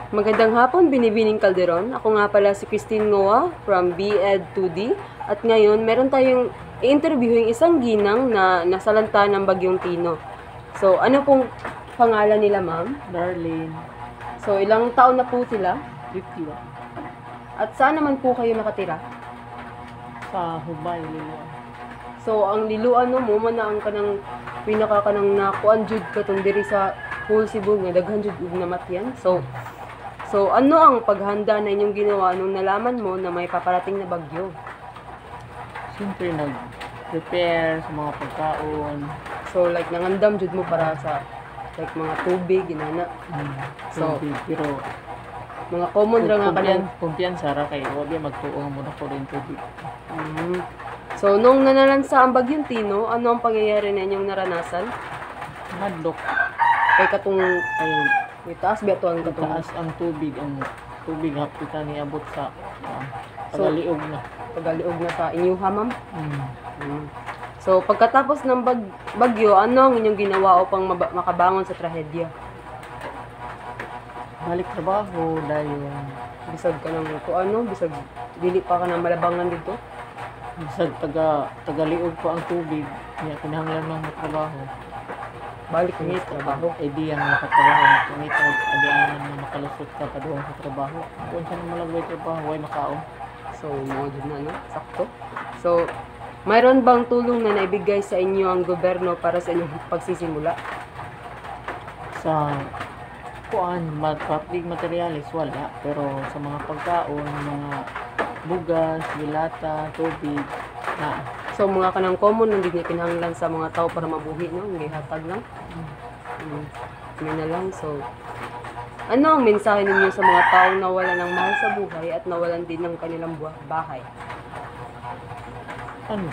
Magandang hapon, Binibining Calderon. Ako nga pala si Christine Ngoa from BEd 2D. At ngayon, meron tayong i-interviewing isang ginang na nasalanta ng Bagyong Tino. So, ano pong pangalan nila, ma'am? Darlene, So, ilang taon na po sila? 50 At saan naman po kayo nakatira? sa Hubay, Liloan. So, ang liluan mo man na ang kanang pinaka kanang nakuan jud katong diri sa whole Cebu nga daghan jud ug namatyan. So ano ang paghanda na inyong ginawa nung nalaman mo na may paparating na bagyo? Siyempre nag-prepare sa mga pagkaon. So like nangandam jud mo para sa like mga tubig ginana. So, Tubig. Pero mga common ra nga kanang kumpiyansa ra kay wala magtuong mo na ko rin tubig. So nung nanalansa ang Bagyong Tino, ano ang pangyayari na inyong naranasan? Madlok, Kay katong ay may taas ba to ang katong taas ang tubig hapita ni abot sa So, pagaliog na. pagaliog na sa inyuha, ma'am? Mm. So, pagkatapos ng bagyo, ano ang inyong ginawa upang makabangon sa trahedya? Balik trabaho dahil Bisag ka ng bisag dili pa ka ng malabangan dito? bisag tagaliog pa ang tubig niya kinahanglan lang ng trabaho. Balik ka Ngit sa trabaho. idea nga nakatrabaho ngit adianan nga makalusot ka paduong sa trabaho. Kung saan malagay trabaho way makaon. So, mga dyan na, no? Sakto. So, mayroon bang tulong na naibigay sa inyo ang gobyerno para sa inyong pagsisimula? Sa kuan public materialis wala, pero sa mga pagkaon, mga bugas, dilata, tubig na So, mga kanang common nang hindi kinahanglan sa mga tao para mabuhi, no? Hindi hatag lang. Yun na lang. So, ano ang mensahe ninyo sa mga tao na wala ng mahal sa buhay at nawalan din ng kanilang bahay? ano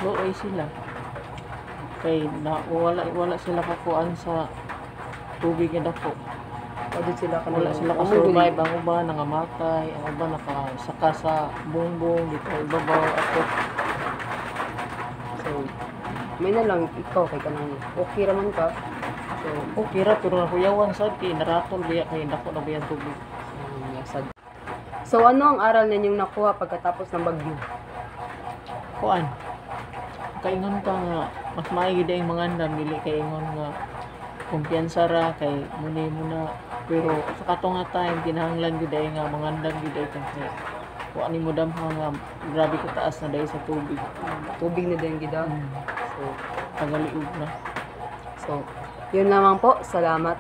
luoy sila kay na wala sila kakuan sa tubig na dako. Pwede sila kanang Wala sila kasurvive, ang uba nangamatay, ang uba nakasaka sa bungbong dito ibabaw ako. So, may na lang ikaw kay kanang okay raman ka. So, Okay ra pero nakuyawan sad kay naratol biya kay dako na biya tubig. yasad. So, ano ang aral ninyong nakuha pagkatapos ng bagyo? Kuan kaingon ka nga mas maigi daing mangandam dili kay ingon nga kumpiyansa ra kay muna muna, pero sa kato nga time kinahanglan gyud ay nga mangandam gyud ay kay kuan nimo damha nga grabe ka taas na dahil sa tubig. Tubig na din gida. So, Tagaliog na. so, yun lamang po. Salamat.